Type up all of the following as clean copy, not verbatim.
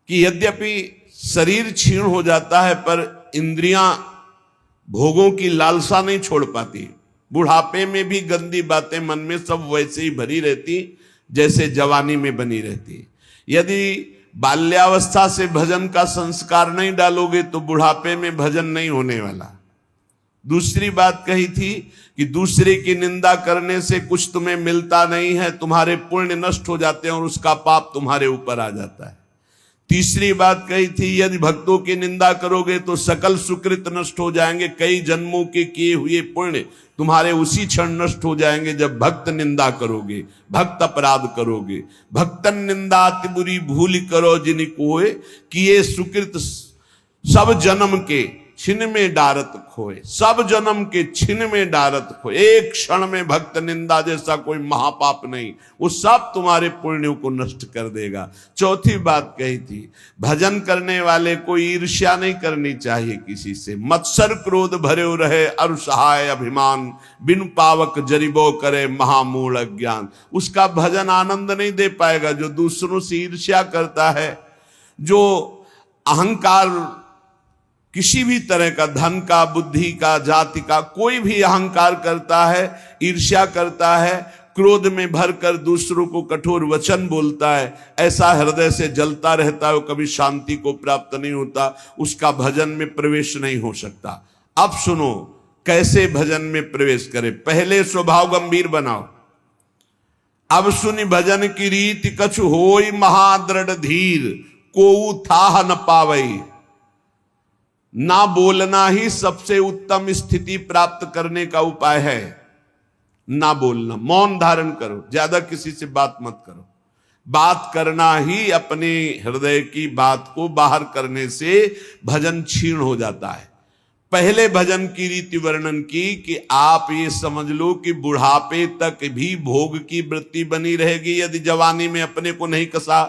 कि यद्यपि शरीर क्षीण हो जाता है पर इंद्रियां भोगों की लालसा नहीं छोड़ पाती। बुढ़ापे में भी गंदी बातें मन में सब वैसे ही भरी रहती जैसे जवानी में बनी रहती। यदि बाल्यावस्था से भजन का संस्कार नहीं डालोगे तो बुढ़ापे में भजन नहीं होने वाला। दूसरी बात कही थी कि दूसरे की निंदा करने से कुछ तुम्हें मिलता नहीं है, तुम्हारे पुण्य नष्ट हो जाते हैं और उसका पाप तुम्हारे ऊपर आ जाता है। तीसरी बात कही थी यदि भक्तों की निंदा करोगे तो सकल सुकृत नष्ट हो जाएंगे, कई जन्मों के किए हुए पुण्य तुम्हारे उसी क्षण नष्ट हो जाएंगे जब भक्त निंदा करोगे, भक्त अपराध करोगे। भक्तन निंदा अति बुरी भूल करो जिन कोय, किए सुकृत सब जन्म के छिन में डारत खोए। सब जन्म के छिन में डारत खोए। एक क्षण में भक्त निंदा जैसा कोई महापाप नहीं, वो सब तुम्हारे पुण्यों को नष्ट कर देगा। चौथी बात कही थी भजन करने वाले को ईर्ष्या नहीं करनी चाहिए किसी से। मत्सर क्रोध भरे रहे अरु सहाय अभिमान, बिन पावक जरिबो करे महामूढ़ अज्ञान। उसका भजन आनंद नहीं दे पाएगा। जो दूसरों से ईर्ष्या करता है, जो अहंकार किसी भी तरह का, धन का, बुद्धि का, जाति का, कोई भी अहंकार करता है, ईर्ष्या करता है, क्रोध में भरकर दूसरों को कठोर वचन बोलता है, ऐसा हृदय से जलता रहता है, वो कभी शांति को प्राप्त नहीं होता, उसका भजन में प्रवेश नहीं हो सकता। अब सुनो कैसे भजन में प्रवेश करे। पहले स्वभाव गंभीर बनाओ। अब सुनि भजन की रीति कछु होई महादृढ़ धीर, कोऊ थाह न पावई। ना बोलना ही सबसे उत्तम स्थिति प्राप्त करने का उपाय है। ना बोलना, मौन धारण करो, ज्यादा किसी से बात मत करो। बात करना ही अपने हृदय की बात को बाहर करने से भजन क्षीण हो जाता है। पहले भजन की रीति वर्णन की कि आप ये समझ लो कि बुढ़ापे तक भी भोग की वृत्ति बनी रहेगी यदि जवानी में अपने को नहीं कसा।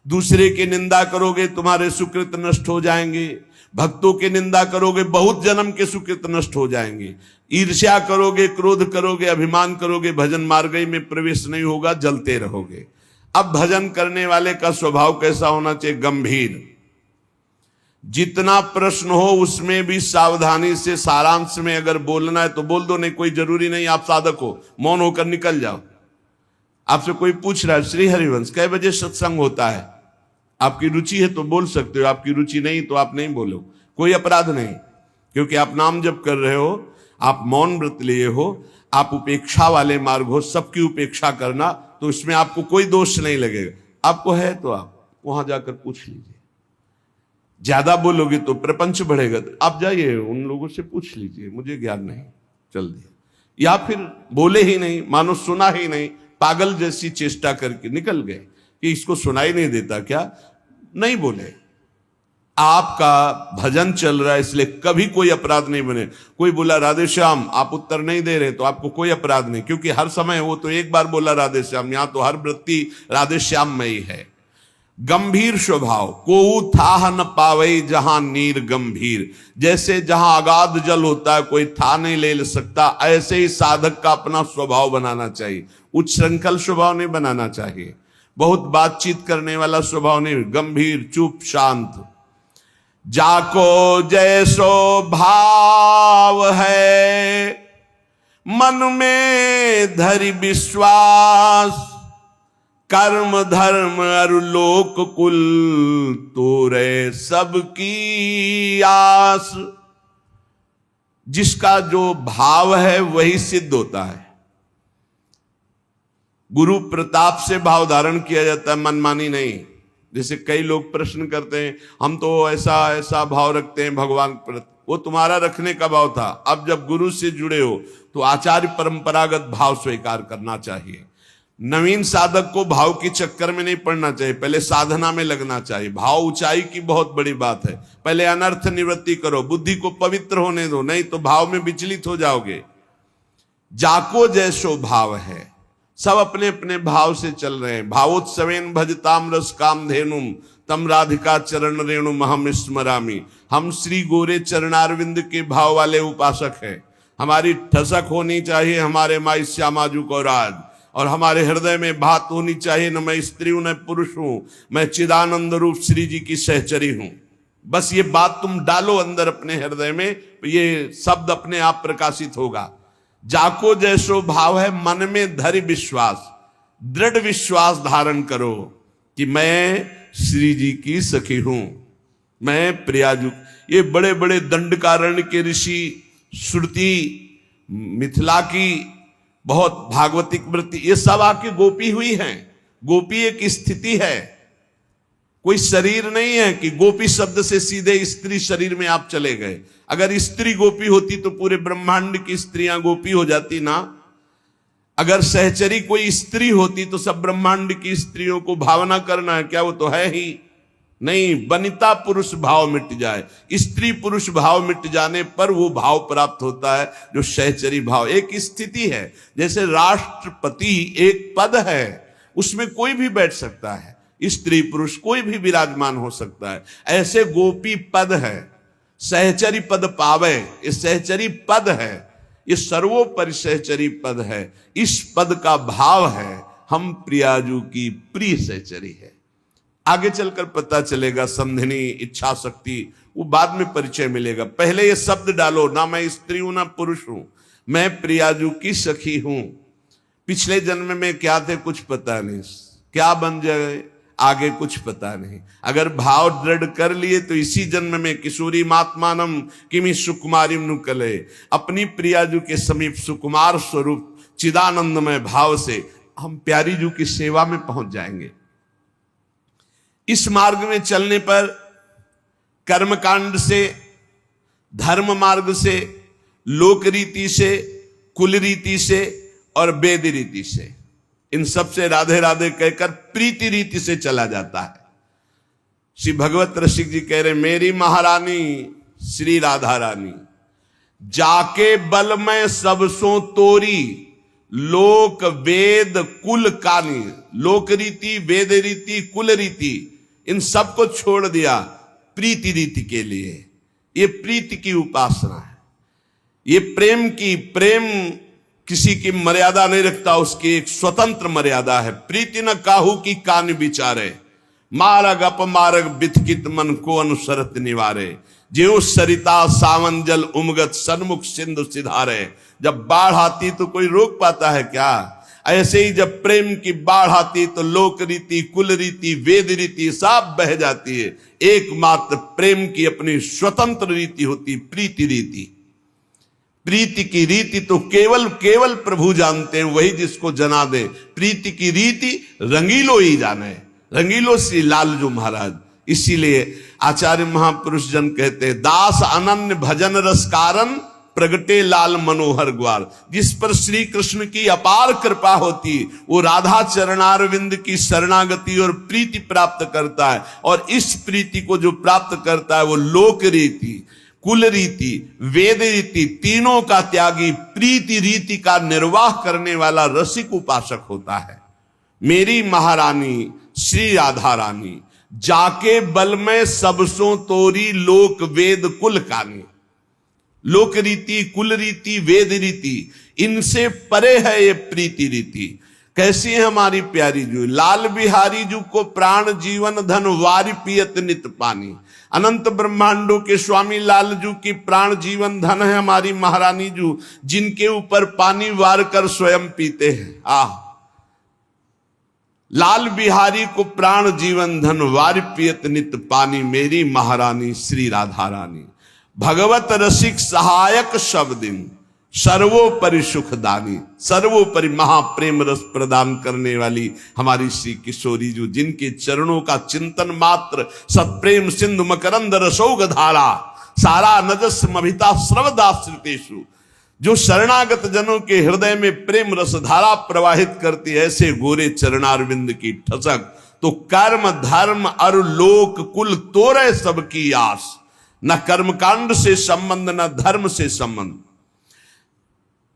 दूसरे की निंदा करोगे तुम्हारे सुकृत नष्ट हो जाएंगे। भक्तों की निंदा करोगे बहुत जन्म के सुकृत नष्ट हो जाएंगे। ईर्ष्या करोगे, क्रोध करोगे, अभिमान करोगे, भजन मार्ग में प्रवेश नहीं होगा, जलते रहोगे। अब भजन करने वाले का स्वभाव कैसा होना चाहिए? गंभीर। जितना प्रश्न हो उसमें भी सावधानी से, सारांश में अगर बोलना है तो बोल दो, नहीं कोई जरूरी नहीं आप साधक हो, मौन होकर निकल जाओ। आपसे कोई पूछ रहा है श्री हरिवंश कै बजे सत्संग होता है, आपकी रुचि है तो बोल सकते हो, आपकी रुचि नहीं तो आप नहीं बोलो, कोई अपराध नहीं। क्योंकि आप नाम जप कर रहे हो, आप मौन व्रत लिए हो, आप उपेक्षा वाले मार्ग हो, सबकी उपेक्षा करना, तो इसमें आपको कोई दोष नहीं लगेगा। आपको है तो आप वहां जाकर पूछ लीजिए। ज्यादा बोलोगे तो प्रपंच बढ़ेगा, तो आप जाइए उन लोगों से पूछ लीजिए, मुझे ज्ञान नहीं, चल दिया। या फिर बोले ही नहीं, मानो सुना ही नहीं, पागल जैसी चेष्टा करके निकल गए कि इसको सुनाई नहीं देता क्या, नहीं बोले। आपका भजन चल रहा है इसलिए कभी कोई अपराध नहीं बने। कोई बोला राधे श्याम, आप उत्तर नहीं दे रहे तो आपको कोई अपराध नहीं, क्योंकि हर समय वो तो एक बार बोला राधे श्याम, यहां तो हर वृत्ति राधे श्याम में ही है। गंभीर स्वभाव, कोऊ थाह न पावई जहां नीर गंभीर। जैसे जहां अगाध जल होता है कोई था नहीं ले सकता, ऐसे ही साधक का अपना स्वभाव बनाना चाहिए। उच्च श्रृंखल स्वभाव नहीं बनाना चाहिए, बहुत बातचीत करने वाला स्वभाव नहीं, गंभीर, चुप, शांत। जाको जैसो भाव है मन में धरि विश्वास, कर्म धर्म अरु लोक कुल तोरे सबकी आस। जिसका जो भाव है वही सिद्ध होता है। गुरु प्रताप से भाव धारण किया जाता है, मनमानी नहीं। जैसे कई लोग प्रश्न करते हैं, हम तो ऐसा ऐसा भाव रखते हैं भगवान पर, वो तुम्हारा रखने का भाव था। अब जब गुरु से जुड़े हो तो आचार्य परंपरागत भाव स्वीकार करना चाहिए। नवीन साधक को भाव के चक्कर में नहीं पड़ना चाहिए, पहले साधना में लगना चाहिए। भाव ऊंचाई की बहुत बड़ी बात है। पहले अनर्थ निवृत्ति करो, बुद्धि को पवित्र होने दो, नहीं तो भाव में विचलित हो जाओगे। जाको जैसो भाव है, सब अपने अपने भाव से चल रहे हैं। भावोत्सवेन भजताम रस काम धेनुम, तम राधिका चरण रेणु महम स्मरामी। हम श्री गोरे चरणारविंद के भाव वाले उपासक हैं। हमारी ठसक होनी चाहिए हमारे माई श्यामाजू को राज, और हमारे हृदय में बात होनी चाहिए, न मैं स्त्री हूं न पुरुष हूं, मैं चिदानंद रूप श्री जी की सहचरी हूं। बस ये बात तुम डालो अंदर अपने हृदय में, ये शब्द अपने आप प्रकाशित होगा। जाको जैसो भाव है मन में धरि विश्वास, दृढ़ विश्वास धारण करो कि मैं श्री जी की सखी हूं, मैं प्रियाजू। ये बड़े बड़े दंडकारण्य के ऋषि, श्रुति, मिथिला की बहुत भागवतिक वृत्ति, ये सब आके गोपी हुई हैं। गोपी एक स्थिति है, कोई शरीर नहीं है कि गोपी शब्द से सीधे स्त्री शरीर में आप चले गए। अगर स्त्री गोपी होती तो पूरे ब्रह्मांड की स्त्रियां गोपी हो जाती ना। अगर सहचरी कोई स्त्री होती तो सब ब्रह्मांड की स्त्रियों को भावना करना है क्या? वो तो है ही नहीं। वनिता पुरुष भाव मिट जाए, स्त्री पुरुष भाव मिट जाने पर वो भाव प्राप्त होता है जो सहचरी भाव। एक स्थिति है, जैसे राष्ट्रपति एक पद है, उसमें कोई भी बैठ सकता है, स्त्री पुरुष कोई भी विराजमान हो सकता है। ऐसे गोपी पद है, सहचरी पद पावे, ये सहचरी पद है, ये सर्वोपरि सहचरी पद है। इस पद का भाव है हम प्रियाजू की प्रिय सहचरी है। आगे चलकर पता चलेगा समधिनी, इच्छा शक्ति, वो बाद में परिचय मिलेगा। पहले ये शब्द डालो, ना मैं स्त्री हूं ना पुरुष हूं, मैं प्रियाजू की सखी हूं। पिछले जन्म में क्या थे कुछ पता नहीं, क्या बन जाए आगे कुछ पता नहीं। अगर भाव दृढ़ कर लिए तो इसी जन्म में किशोरी मात्मानम किमि सुकुमारी नुकले, अपनी प्रियाजू के समीप सुकुमार स्वरूप चिदानंदमय भाव से हम प्यारी जू की सेवा में पहुंच जाएंगे। इस मार्ग में चलने पर कर्मकांड से, धर्म मार्ग से, लोक रीति से, कुल रीति से और वेद रीति से, इन सब से राधे राधे कहकर प्रीति रीति से चला जाता है। श्री भगवत रसिक जी कह रहे, मेरी महारानी श्री राधा रानी, जाके बल में सबसों तोरी, लोक वेद कुल कानी। लोक रीति, वेद रीति, कुल रीति, इन सबको छोड़ दिया प्रीति रीति के लिए। ये प्रीति की उपासना है, ये प्रेम की, प्रेम किसी की मर्यादा नहीं रखता, उसकी एक स्वतंत्र मर्यादा है। प्रीति न काहू की कान विचारे, मारग अपमारग बिथकित मन को अनुसरत निवारे। ज्यों सरिता सावन जल उमगत सन्मुख सिंधु सिधारे। जब बाढ़ आती तो कोई रोक पाता है क्या? ऐसे ही जब प्रेम की बाढ़ आती तो लोक रीति, कुल रीति, वेद रीति सब बह जाती है। एकमात्र प्रेम की अपनी स्वतंत्र रीति होती, प्रीति रीति। प्रीति की रीति तो केवल प्रभु जानते हैं, वही जिसको जना दे। प्रीति की रीति रंगीलो ही जाने, रंगीलो श्री लालजू महाराज। इसीलिए आचार्य महापुरुष जन कहते हैं, दास अनन्य भजन रस कारण प्रगटे लाल मनोहर ग्वाल। जिस पर श्री कृष्ण की अपार कृपा होती, वो राधा चरणारविंद की शरणागति और प्रीति प्राप्त करता है। और इस प्रीति को जो प्राप्त करता है वो लोक रीति, कुल रीति, वेद रीति, तीनों का त्यागी प्रीति रीति का निर्वाह करने वाला रसिक उपासक होता है। मेरी महारानी श्री राधा रानी, जाके बल में सबसों तोरी, लोक वेद कुल कानी। लोक रीति, कुल रीति, वेद रीति, इनसे परे है ये प्रीति रीति। कैसी है हमारी प्यारी जू? लाल बिहारी जू को प्राण जीवन धन वारी पियत नित पानी। अनंत ब्रह्मांडों के स्वामी लाल जू की प्राण जीवन धन है हमारी महारानी जू, जिनके ऊपर पानी वार कर स्वयं पीते हैं। लाल बिहारी को प्राण जीवन धन वारी पियत नित पानी, मेरी महारानी श्री राधा रानी। भगवत रसिक सहायक शब्दिन, सर्वोपरि सुखदानी। सर्वोपरि महाप्रेम रस प्रदान करने वाली हमारी श्री किशोरी जू, जिनके चरणों का चिंतन मात्र सत्प्रेम सिंधु मकरंद रसोग धारा, सारा नजस मभिता श्रवदाश्रितेषु। जो शरणागत जनों के हृदय में प्रेम रस धारा प्रवाहित करती है, ऐसे गोरे चरणारविंद की ठसक तो कर्म धर्म और लोक कुल तोरे सबकी आस। न कर्मकांड से संबंध, न धर्म से संबंध,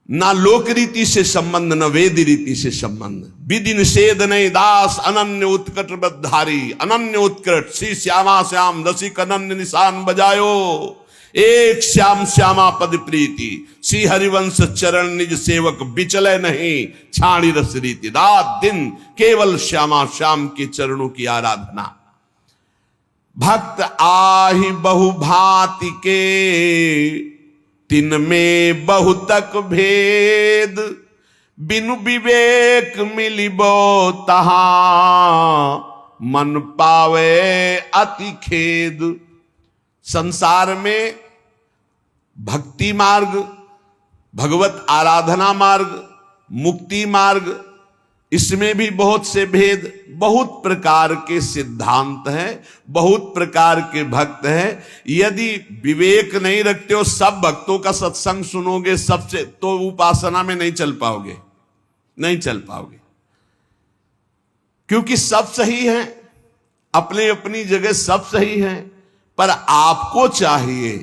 ना लोक रीति से संबंध, न वेद रीति से संबंध। विधि निषेध नहीं दास अनन्य उत्कट बधारी। अनन्य उत्कट श्री श्यामा श्याम रसिक अनन्य निशान बजायो। एक श्याम श्यामा पद प्रीति, श्री हरिवंश चरण निज सेवक, बिचले नहीं छाणी रस रीति। रात दिन केवल श्यामा श्याम के चरणों की आराधना। भक्त आहि बहु भांति के, तिन में बहुतक भेद, बिनु विवेक मिलिबो तहां, मन पावे अति खेद। संसार में भक्ति मार्ग, भगवत आराधना मार्ग, मुक्ति मार्ग, इसमें भी बहुत से भेद, बहुत प्रकार के सिद्धांत हैं, बहुत प्रकार के भक्त हैं। यदि विवेक नहीं रखते हो, सब भक्तों का सत्संग सुनोगे सबसे, तो उपासना में नहीं चल पाओगे, नहीं चल पाओगे। क्योंकि सब सही हैं, अपनी अपनी जगह सब सही हैं, पर आपको चाहिए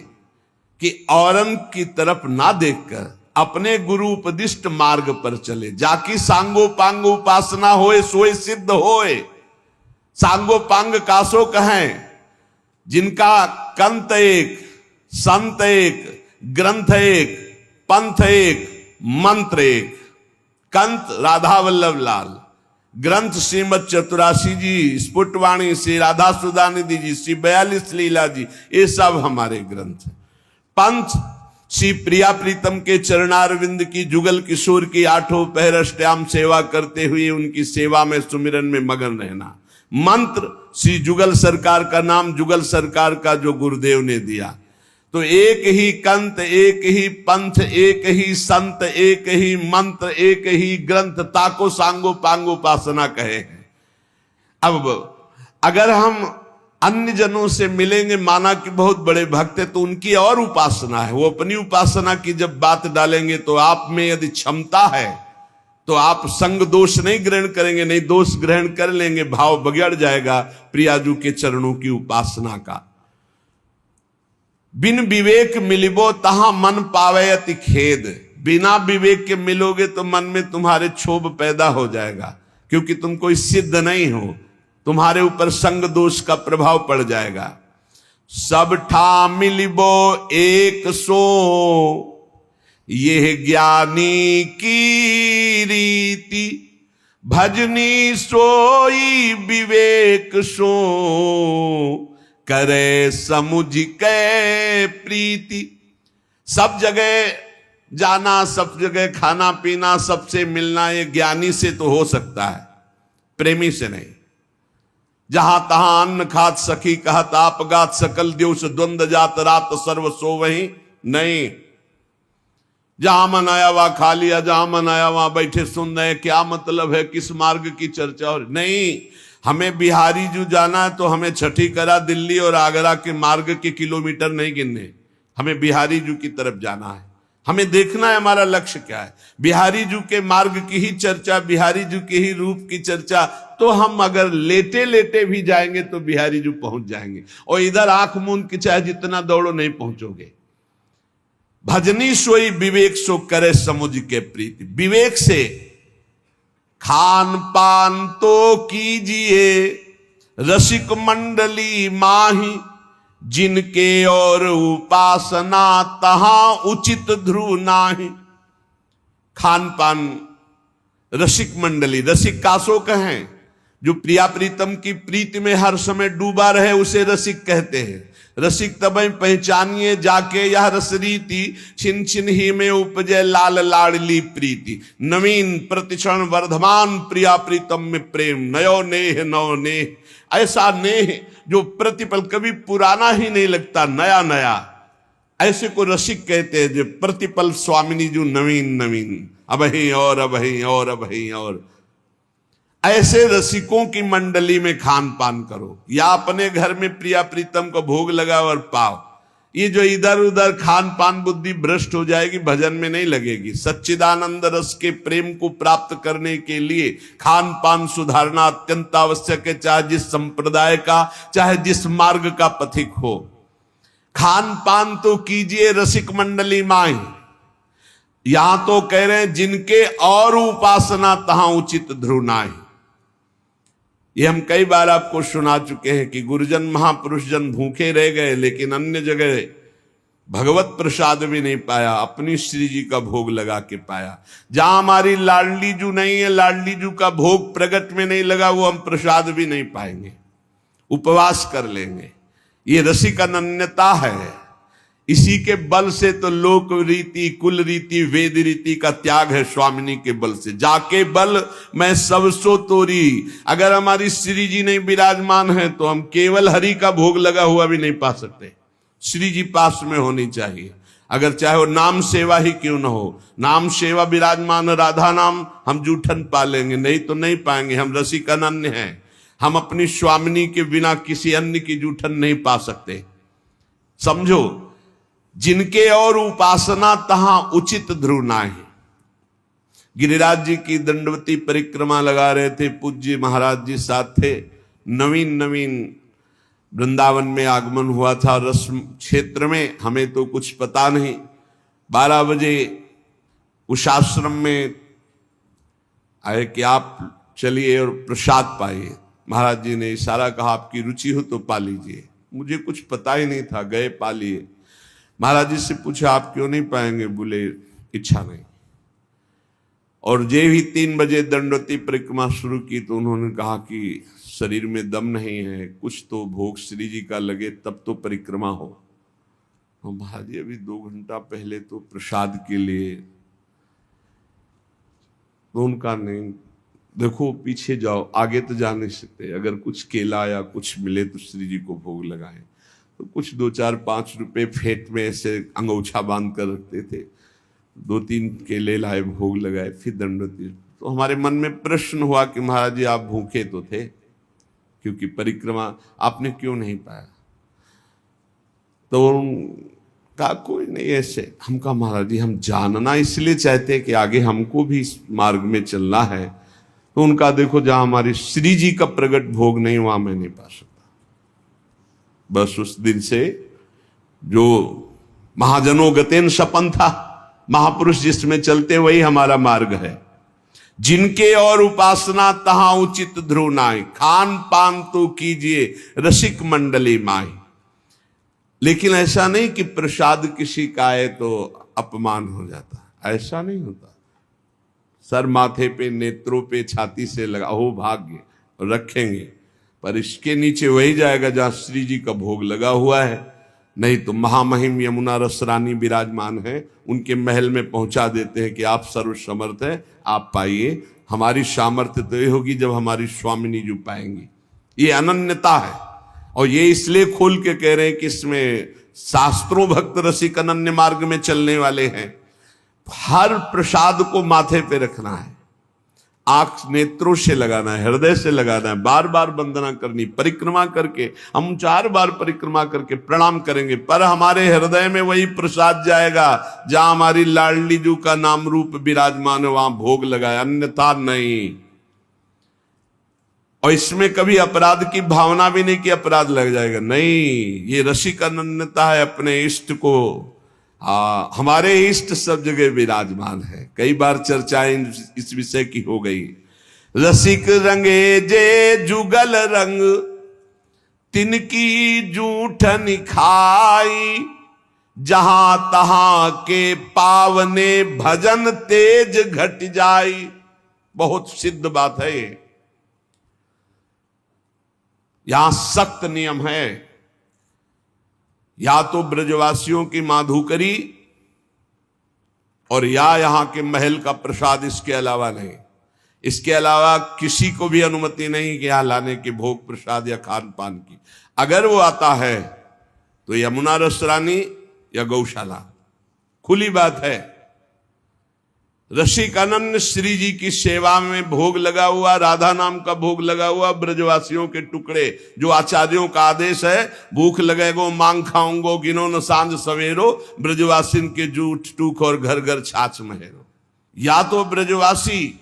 कि औरन की तरफ ना देखकर अपने गुरु उपदिष्ट मार्ग पर चले। जाकी सांगो पांग उपासना होए सोए सिद्ध होए। सांगो पांग कासो कहें, जिनका कंत एक, संत एक, ग्रंथ एक, पंथ एक, मंत्र एक। कंत राधा वल्लभ लाल, ग्रंथ श्रीमद चतुरासी जी, स्फुटवाणी श्री राधा सुधानिधि जी, श्री 42 लीला जी, ये सब हमारे ग्रंथ। पंथ श्री प्रिया प्रीतम के चरणारविंद की, जुगल किशोर की 8 पहर अष्टयाम सेवा करते हुए उनकी सेवा में सुमिरन में मगन रहना। मंत्र श्री जुगल सरकार का नाम, जुगल सरकार का जो गुरुदेव ने दिया। तो एक ही कंत, एक ही पंथ, एक ही संत, एक ही मंत्र, एक ही ग्रंथ, ताको सांगो पांगो उपासना कहे हैं। अब अगर हम अन्य जनों से मिलेंगे, माना कि बहुत बड़े भक्त है, तो उनकी और उपासना है, वो अपनी उपासना की जब बात डालेंगे तो आप में यदि क्षमता है तो आप संग दोष नहीं ग्रहण करेंगे, नहीं दोष ग्रहण कर लेंगे, भाव बिगड़ जाएगा प्रियाजू के चरणों की उपासना का। बिन विवेक मिलिबो तहां मन पावे अति खेद। बिना विवेक के मिलोगे तो मन में तुम्हारे क्षोभ पैदा हो जाएगा, क्योंकि तुम कोई सिद्ध नहीं हो, तुम्हारे ऊपर संग दोष का प्रभाव पड़ जाएगा। सब ठा मिलिबो एक सो, यह ज्ञानी की रीति, भजनी सोई विवेक सो, करे समुझ के प्रीति। सब जगह जाना, सब जगह खाना पीना, सबसे मिलना, ये ज्ञानी से तो हो सकता है, प्रेमी से नहीं। जहां तहां अन्न खात सखी कहत आप गात, सकल दिवस द्वंद जात रात सर्व सो वही नहीं। जहां मन आया वहां खा लिया, जहां मन आया वहां बैठे सुन रहे, क्या मतलब है, किस मार्ग की चर्चा हो नहीं। हमें बिहारी जो जाना है तो हमें छठी करा दिल्ली और आगरा के मार्ग के किलोमीटर नहीं गिनने, हमें बिहारी जू की तरफ जाना है। हमें देखना है हमारा लक्ष्य क्या है। बिहारी जू के मार्ग की ही चर्चा, बिहारी जू के ही रूप की चर्चा, तो हम अगर लेटे लेटे भी जाएंगे तो बिहारी जू पहुंच जाएंगे, और इधर आंख मूंद के चाहे जितना दौड़ो नहीं पहुंचोगे। भजनी सोई विवेक सो करे समुझ के प्रीति। विवेक से खान पान तो कीजिए, रसिक मंडली माही, जिनके और उपासना तहां उचित ध्रुव नाही। खान पान, रसिक मंडली, रसिक कासो कहें, जो प्रिया प्रीतम की प्रीति में हर समय डूबा रहे उसे रसिक कहते हैं। रसिक तबई पहचानिए जाके यह रस रीति, छिन छिन ही में उपजे लाल लाडली प्रीति। नवीन प्रतिक्षण वर्धमान प्रिया प्रीतम में प्रेम, नयो नेह नौ नेह। ऐसा नेह जो प्रतिपल कभी पुराना ही नहीं लगता, नया नया, ऐसे को रसिक कहते हैं। जो प्रतिपल स्वामिनी जो नवीन नवीन, अब ही और अब ही और अब ही और। ऐसे रसिकों की मंडली में खान पान करो, या अपने घर में प्रिया प्रीतम को भोग लगाओ और पाओ। ये जो इधर उधर खान पान, बुद्धि भ्रष्ट हो जाएगी, भजन में नहीं लगेगी। सच्चिदानंद रस के प्रेम को प्राप्त करने के लिए खान पान सुधारना अत्यंत आवश्यक है, चाहे जिस संप्रदाय का, चाहे जिस मार्ग का पथिक हो। खान पान तो कीजिए रसिक मंडली माई। यहां तो कह रहे हैं जिनके और उपासना तहां उचित ध्रुव नाहि। ये हम कई बार आपको सुना चुके हैं कि गुरुजन महापुरुष जन भूखे रह गए, लेकिन अन्य जगह भगवत प्रसाद भी नहीं पाया, अपनी श्री जी का भोग लगा के पाया। जहां हमारी लाडली जू नहीं है, लाडली जू का भोग प्रगट में नहीं लगा, वो हम प्रसाद भी नहीं पाएंगे, उपवास कर लेंगे। ये रसिक अनन्यता है। इसी के बल से तो लोक रीति, कुल रीति, वेद रीति का त्याग है स्वामिनी के बल से। जाके बल मैं सब सो तोरी। अगर हमारी श्री जी नहीं विराजमान है तो हम केवल हरि का भोग लगा हुआ भी नहीं पा सकते। श्री जी पास में होनी चाहिए, अगर चाहे वो नाम सेवा ही क्यों ना हो। नाम सेवा विराजमान राधा नाम हम जूठन पा लेंगे, नहीं तो नहीं पाएंगे। हम रसिक अनन्य हैं, हम अपनी स्वामिनी के बिना किसी अन्य की जूठन नहीं पा सकते। समझो, जिनके और उपासना तहां उचित ध्रुव नाहि। गिरिराज जी की दंडवती परिक्रमा लगा रहे थे, पूज्य महाराज जी साथ थे। नवीन वृंदावन में आगमन हुआ था, रस्म क्षेत्र में, हमें तो कुछ पता नहीं। 12 बजे उस आश्रम में आए कि आप चलिए और प्रसाद पाइए। महाराज जी ने इशारा कहा, आपकी रुचि हो तो पा लीजिए। मुझे कुछ पता ही नहीं था, गए पा लिए। महाराज जी से पूछा, आप क्यों नहीं पाएंगे? बोले, इच्छा नहीं। और जे ही 3 बजे दंडवती परिक्रमा शुरू की तो उन्होंने कहा कि शरीर में दम नहीं है, कुछ तो भोग श्री जी का लगे तब तो परिक्रमा हो। और महाराज जी अभी 2 घंटा पहले तो प्रसाद के लिए, तो उनका नहीं, देखो पीछे जाओ, आगे तो जा नहीं सकते। अगर कुछ केला या कुछ मिले तो श्री जी को भोग लगाएं। तो कुछ 2, 4, 5 रुपए फेंट में ऐसे अंगोछा बांध कर रखते थे। 2-3 केले लाए, भोग लगाए, फिर दंडवती। तो हमारे मन में प्रश्न हुआ कि महाराज जी आप भूखे तो थे, क्योंकि परिक्रमा आपने क्यों नहीं पाया? तो कहा कोई नहीं ऐसे। हम कहा महाराज जी हम जानना इसलिए चाहते हैं कि आगे हमको भी इस मार्ग में चलना है। तो उनका देखो, जहां हमारी श्री जी का प्रगट भोग नहीं, वहां मैं नहीं पा सकता। बस उस दिन से जो महाजनों गतेन सपन था, महापुरुष जिसमें चलते वही हमारा मार्ग है। जिनके और उपासना तहां उचित ध्रुव नाहि, खान पान तो कीजिए रसिक मंडली माही। लेकिन ऐसा नहीं कि प्रसाद किसी का आए तो अपमान हो जाता, ऐसा नहीं होता। सर माथे पे, नेत्रों पे, छाती से लगा हो भाग्य रखेंगे, पर इसके नीचे वही जाएगा जहां श्री जी का भोग लगा हुआ है। नहीं तो महामहिम यमुना रस रानी विराजमान है, उनके महल में पहुंचा देते हैं कि आप सर्वसमर्थ हैं, आप पाइए। हमारी सामर्थ्य तो ये होगी जब हमारी स्वामिनी जी पाएंगी। ये अनन्यता है। और ये इसलिए खोल के कह रहे हैं कि इसमें शास्त्रों भक्त रसिक अनन्य मार्ग में चलने वाले हैं। हर प्रसाद को माथे पे रखना है, आंख नेत्रों से लगाना है, हृदय से लगाना है, बार बार वंदना करनी। परिक्रमा करके हम 4 बार परिक्रमा करके प्रणाम करेंगे, पर हमारे हृदय में वही प्रसाद जाएगा जहां हमारी लाडली जू का नाम रूप विराजमान है, वहां भोग लगाए, अन्यथा नहीं। और इसमें कभी अपराध की भावना भी नहीं कि अपराध लग जाएगा, नहीं। ये रसिक अनन्यता है, अपने इष्ट को, हमारे इष्ट सब जगह विराजमान है। कई बार चर्चाएं इस विषय की हो गई। रसिक रंगे जे जुगल रंग, तिनकी जूठन खाई, जहां तहां के पावने भजन तेज घट जाई। बहुत सिद्ध बात है ये। यहां सख्त नियम है, या तो ब्रजवासियों की माधुकरी और या यहां के महल का प्रसाद, इसके अलावा नहीं। इसके अलावा किसी को भी अनुमति नहीं कि यहां लाने के भोग प्रसाद या खान पान की। अगर वो आता है तो यमुना रस रानी या गौशाला, खुली बात है। रसिक अनन्य श्री जी की सेवा में भोग लगा हुआ, राधा नाम का भोग लगा हुआ, ब्रजवासियों के टुकड़े, जो आचार्यों का आदेश है, भूख लगेगो मांग खाऊंगो, गिनो न सांझ सवेरो, ब्रजवासिन के जूठ टूक और घर घर छाछ महेरो। या तो ब्रजवासी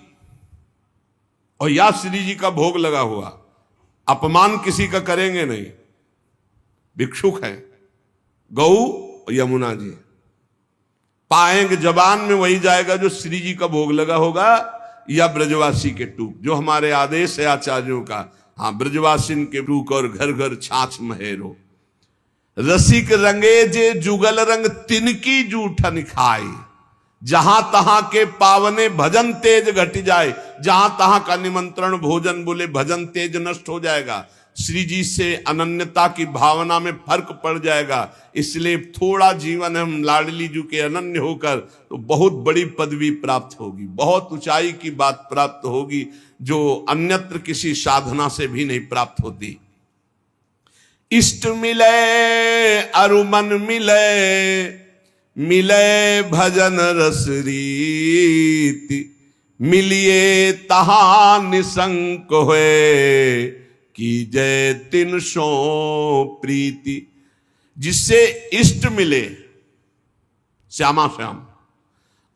और या श्री जी का भोग लगा हुआ, अपमान किसी का करेंगे नहीं। भिक्षुक है, गौ यमुना जी पाएंगे, जबान में वही जाएगा जो श्री जी का भोग लगा होगा, या ब्रजवासी के टूक, जो हमारे आदेश है आचार्यों का। हाँ, ब्रजवासिन के टूक और घर घर छाछ महेरो। रसिक रंगे जे जुगल रंग तिनकी जूठन खाए। जहां तहां के पावने भजन तेज घट जाए, जहां तहां का निमंत्रण भोजन बोले भजन तेज नष्ट हो जाएगा। श्री जी से अनन्यता की भावना में फर्क पड़ जाएगा। इसलिए थोड़ा जीवन हम लाडली जी के अनन्य होकर तो बहुत बड़ी पदवी प्राप्त होगी, बहुत ऊंचाई की बात प्राप्त होगी, जो अन्यत्र किसी साधना से भी नहीं प्राप्त होती। इष्ट मिले अरुमन मिले, मिले भजन रस रीति, मिलिए तहां निसंक होए, की जय तिन सो प्रीति। जिससे इष्ट मिले श्यामा श्याम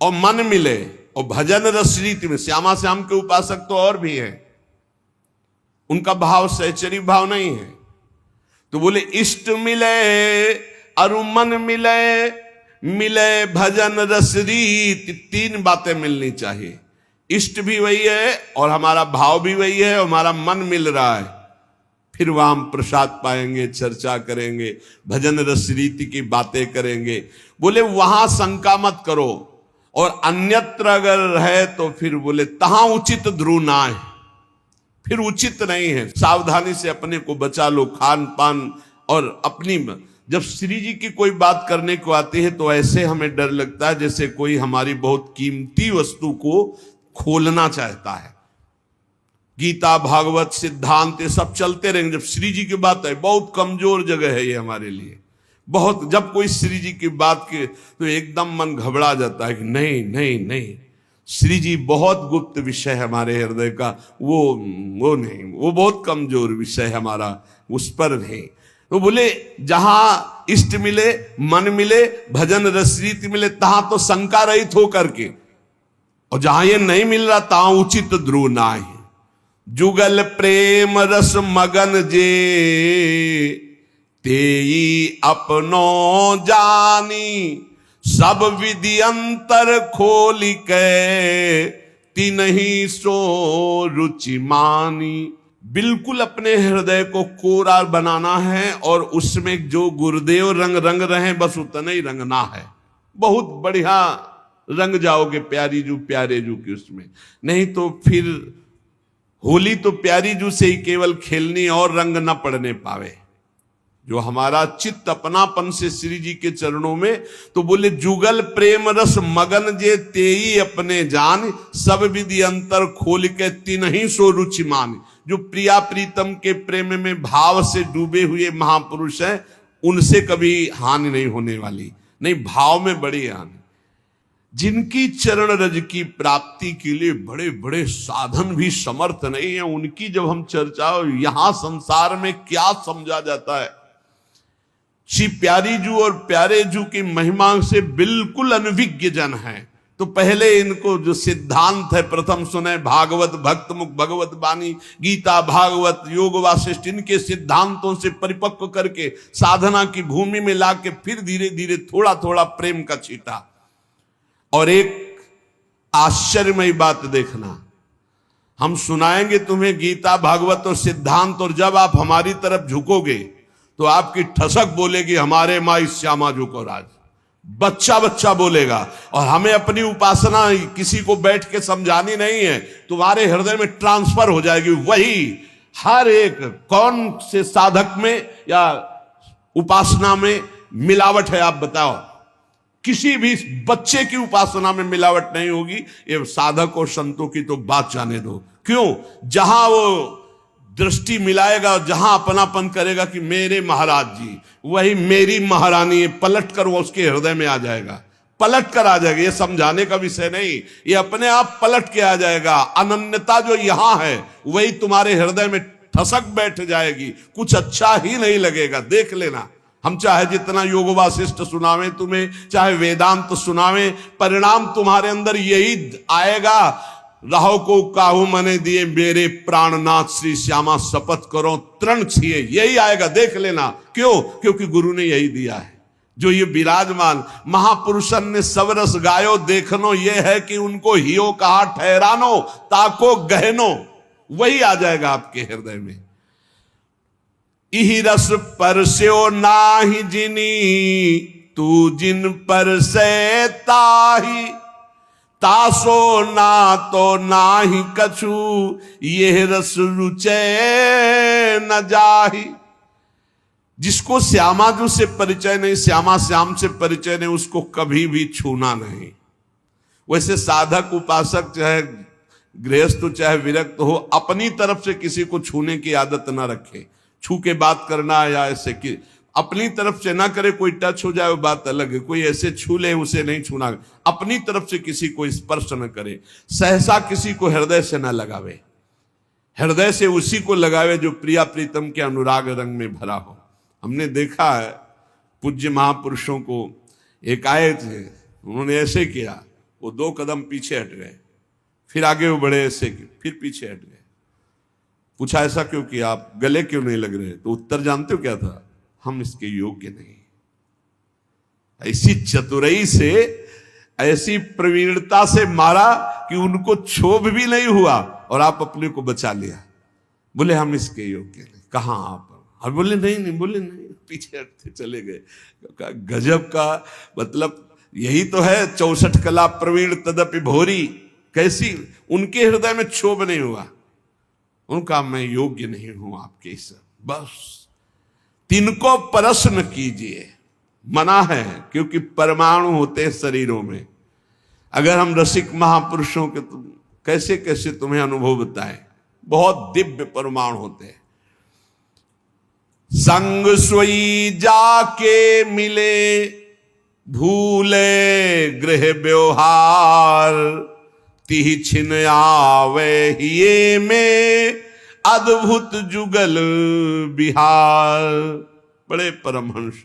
और मन मिले और भजन रस रीति में, श्यामा श्याम के उपासक तो और भी हैं, उनका भाव सहचरी भाव नहीं है। तो बोले इष्ट मिले अरुमन मिले, मिले भजन रस रीति। तीन बातें मिलनी चाहिए, इष्ट भी वही है और हमारा भाव भी वही है और हमारा मन मिल रहा है, फिर वहां हम प्रसाद पाएंगे, चर्चा करेंगे, भजन रस रीति की बातें करेंगे। बोले वहां शंका मत करो, और अन्यत्र अगर है तो फिर बोले तहां उचित ध्रुव ना है, फिर उचित नहीं है। सावधानी से अपने को बचा लो, खान पान और अपनी। जब श्री जी की कोई बात करने को आती है तो ऐसे हमें डर लगता है जैसे कोई हमारी बहुत कीमती वस्तु को खोलना चाहता है। गीता भागवत सिद्धांत ये सब चलते रहेंगे, जब श्री जी की बात है बहुत कमजोर जगह है ये हमारे लिए बहुत। जब कोई श्री जी की बात के तो एकदम मन घबरा जाता है कि नहीं नहीं नहीं, श्री जी बहुत गुप्त विषय है हमारे हृदय का, वो नहीं, वो बहुत कमजोर विषय है हमारा, उस पर नहीं। तो बोले जहां इष्ट मिले, मन मिले, भजन रसरीति मिले, तहां तो शंका रहित हो करके, और जहां ये नहीं मिल रहा तहां उचित ध्रुव ना है। जुगल प्रेम रस मगन जे, तेई अपनो जानी, सब विधि अंतर खोल के, तिनहि सो रुचि मानी। बिल्कुल अपने हृदय को कोरा बनाना है और उसमें जो गुरुदेव रंग रंग रहे बस उतना ही रंगना है। बहुत बढ़िया रंग जाओगे प्यारी जू प्यारे जू की उसमें, नहीं तो फिर होली तो प्यारी जू से ही केवल खेलनी और रंग न पड़ने पावे। जो हमारा चित्त अपनापन से श्री जी के चरणों में, तो बोले जुगल प्रेम रस मगन जे, तेई अपने जान, सब विधि अंतर खोल के, तिनहि सो रुचि मान। जो प्रिया प्रीतम के प्रेम में भाव से डूबे हुए महापुरुष हैं, उनसे कभी हानि नहीं होने वाली, नहीं भाव में बड़ी हानि। जिनकी चरण रज की प्राप्ति के लिए बड़े बड़े साधन भी समर्थ नहीं है, उनकी जब हम चर्चा, यहां संसार में क्या समझा जाता है। श्री प्यारी जू और प्यारे जू की महिमा से बिल्कुल अनभिज्ञ जन है, तो पहले इनको जो सिद्धांत है प्रथम सुने, भागवत भक्त मुख भगवत बानी, गीता भागवत योग वासिष्ठ, इनके सिद्धांतों से परिपक्व करके साधना की भूमि में लाके फिर धीरे धीरे थोड़ा थोड़ा प्रेम का छींटा। और एक आश्चर्यमयी बात देखना, हम सुनाएंगे तुम्हें गीता भागवत और सिद्धांत, और जब आप हमारी तरफ झुकोगे तो आपकी ठसक बोलेगी हमारे माई श्यामा झुको राज, बच्चा बच्चा बोलेगा। और हमें अपनी उपासना किसी को बैठ के समझानी नहीं है, तुम्हारे हृदय में ट्रांसफर हो जाएगी वही। हर एक कौन से साधक में या उपासना में मिलावट है आप बताओ? किसी भी बच्चे की उपासना में मिलावट नहीं होगी, ये साधक और संतों की तो बात जाने दो। क्यों? जहां वो दृष्टि मिलाएगा, जहां अपनापन करेगा कि मेरे महाराज जी, वही मेरी महारानी, पलट कर वो उसके हृदय में आ जाएगा, पलट कर आ जाएगा। ये समझाने का विषय नहीं, ये अपने आप पलट के आ जाएगा। अनन्यता जो यहां है वही तुम्हारे हृदय में ठसक बैठ जाएगी, कुछ अच्छा ही नहीं लगेगा। देख लेना, हम चाहे जितना योग वासिष्ठ सुनावें तुम्हें, चाहे वेदांत सुनावें, परिणाम तुम्हारे अंदर यही आएगा। राहो को काहू मने दिए, मेरे प्राणनाथ श्री श्यामा शपथ करो तृण छिए, यही आएगा। देख लेना, क्यों? क्योंकि गुरु ने यही दिया है। जो ये विराजमान महापुरुषन ने सबरस गायो देखनो, ये है कि उनको हियो कहा ठहरानो, ताको गहनो, वही आ जाएगा आपके हृदय में। इहि रस परस्यो नाही जिनी, तू जिन पर से ताही, तासो ना तो नाही कछु, यह रस रुचे न जाही। जिसको श्यामाजू से परिचय नहीं, श्यामा श्याम से परिचय नहीं, उसको कभी भी छूना नहीं। वैसे साधक उपासक चाहे गृहस्थ चाहे विरक्त हो, अपनी तरफ से किसी को छूने की आदत ना रखे। छू के बात करना या ऐसे कि अपनी तरफ से ना करे, कोई टच हो जाए वो बात अलग है, कोई ऐसे छू ले उसे नहीं छूना। अपनी तरफ से किसी को स्पर्श न करे, सहसा किसी को हृदय से न लगावे, हृदय से उसी को लगावे जो प्रिया प्रीतम के अनुराग रंग में भरा हो। हमने देखा है पूज्य महापुरुषों को, एक आए थे, उन्होंने ऐसे किया, वो 2 कदम पीछे हट गए, फिर आगे वो बढ़े ऐसे कि फिर पीछे हट गए। पूछा ऐसा क्यों किया, आप गले क्यों नहीं लग रहे? तो उत्तर जानते हो क्या था? हम इसके योग्य नहीं। ऐसी चतुराई से, ऐसी प्रवीणता से मारा कि उनको क्षोभ भी नहीं हुआ और आप अपने को बचा लिया। बोले हम इसके योग्य नहीं। कहां आप? और बोले नहीं, बोले नहीं, पीछे हटते चले गए। गजब का मतलब यही तो है 64 कला प्रवीण तदपि भोरी। कैसी उनके हृदय में क्षोभ नहीं हुआ, उनका मैं योग्य नहीं हूं आपके इस। बस तिनको प्रश्न कीजिए, मना है, क्योंकि परमाणु होते हैं शरीरों में। अगर हम रसिक महापुरुषों के कैसे कैसे तुम्हें अनुभव बताएं, बहुत दिव्य परमाणु होते हैं। संग सोई जाके मिले, भूले गृह व्यवहार, तिहि छिन आवे हिये में, अद्भुत जुगल बिहार। बड़े परमहंस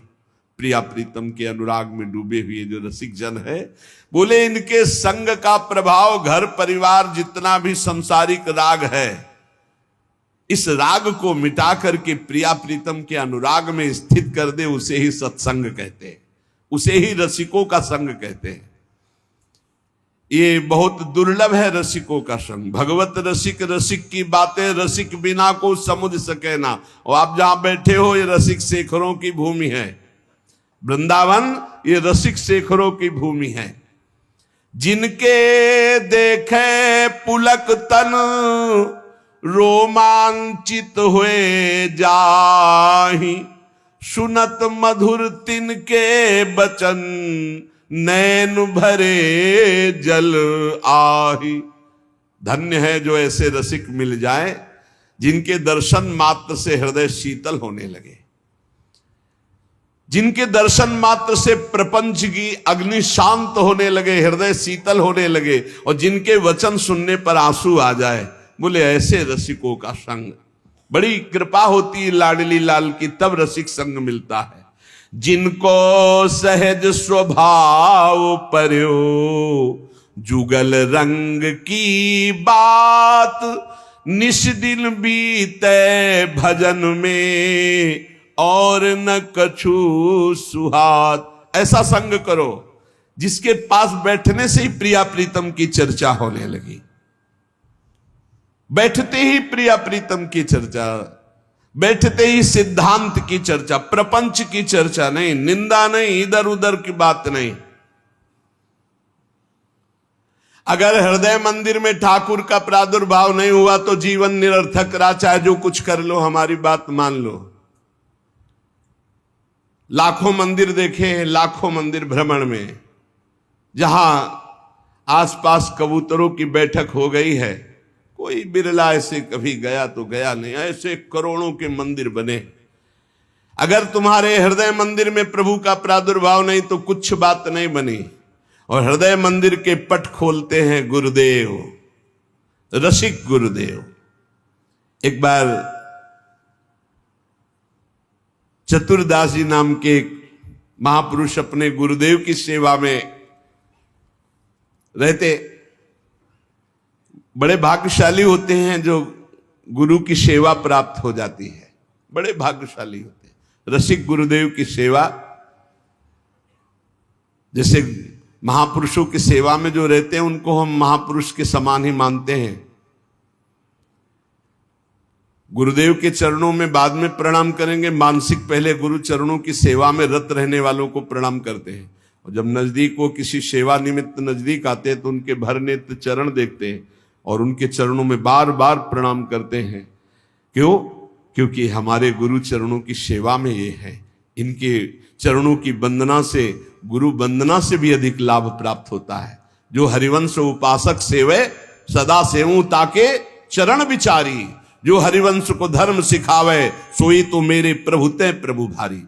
प्रिया प्रीतम के अनुराग में डूबे हुए जो रसिक जन है, बोले इनके संग का प्रभाव घर परिवार जितना भी संसारिक राग है, इस राग को मिटा करके प्रिया प्रीतम के अनुराग में स्थित कर दे, उसे ही सत्संग कहते हैं, उसे ही रसिकों का संग कहते हैं। ये बहुत दुर्लभ है रसिकों का संग। भगवत रसिक, रसिक की बातें रसिक बिना को समुझ सके ना। और आप जहां बैठे हो ये रसिक शेखरों की भूमि है, वृंदावन ये रसिक शेखरों की भूमि है। जिनके देखे पुलक तन, रोमांचित हुए जाहि, सुनत मधुर तिनके बचन, नैन भरे जल आही। धन्य है जो ऐसे रसिक मिल जाए, जिनके दर्शन मात्र से हृदय शीतल होने लगे, जिनके दर्शन मात्र से प्रपंच की अग्नि शांत होने लगे, हृदय शीतल होने लगे, और जिनके वचन सुनने पर आंसू आ जाए। बोले ऐसे रसिकों का संग, बड़ी कृपा होती है लाडली लाल की, तब रसिक संग मिलता है। जिनको सहज स्वभाव पर्यो, जुगल रंग की बात, निश दिन बीते भजन में, और न कछु सुहात। ऐसा संग करो जिसके पास बैठने से ही प्रिया प्रीतम की चर्चा होने लगी, बैठते ही प्रिया प्रीतम की चर्चा, बैठते ही सिद्धांत की चर्चा, प्रपंच की चर्चा नहीं, निंदा नहीं, इधर उधर की बात नहीं। अगर हृदय मंदिर में ठाकुर का प्रादुर्भाव नहीं हुआ तो जीवन निरर्थक रहा, चाहे जो कुछ कर लो, हमारी बात मान लो। लाखों मंदिर देखे हैं, लाखों मंदिर भ्रमण में, जहां आसपास कबूतरों की बैठक हो गई है, कोई बिरला ऐसे कभी गया तो गया नहीं। ऐसे करोड़ों के मंदिर बने। अगर तुम्हारे हृदय मंदिर में प्रभु का प्रादुर्भाव नहीं तो कुछ बात नहीं बनी। और हृदय मंदिर के पट खोलते हैं गुरुदेव, रसिक गुरुदेव। एक बार चतुरदास जी नाम के एक महापुरुष अपने गुरुदेव की सेवा में रहते। बड़े भाग्यशाली होते हैं जो गुरु की सेवा प्राप्त हो जाती है, बड़े भाग्यशाली होते हैं। रसिक गुरुदेव की सेवा, जैसे महापुरुषों की सेवा में जो रहते हैं उनको हम महापुरुष के समान ही मानते हैं। गुरुदेव के चरणों में बाद में प्रणाम करेंगे, मानसिक पहले गुरु चरणों की सेवा में रत रहने वालों को प्रणाम करते हैं। और जब नजदीक वो किसी सेवा निमित्त नजदीक आते हैं तो उनके भर नेत्र चरण देखते हैं और उनके चरणों में बार बार प्रणाम करते हैं। क्यों? क्योंकि हमारे गुरु चरणों की सेवा में ये है। इनके चरणों की वंदना से, गुरु वंदना से भी अधिक लाभ प्राप्त होता है। जो हरिवंश उपासक सेवे सदा सेवूं ताके चरण विचारी, जो हरिवंश को धर्म सिखावे सोई तो मेरे प्रभु ते प्रभु भारी।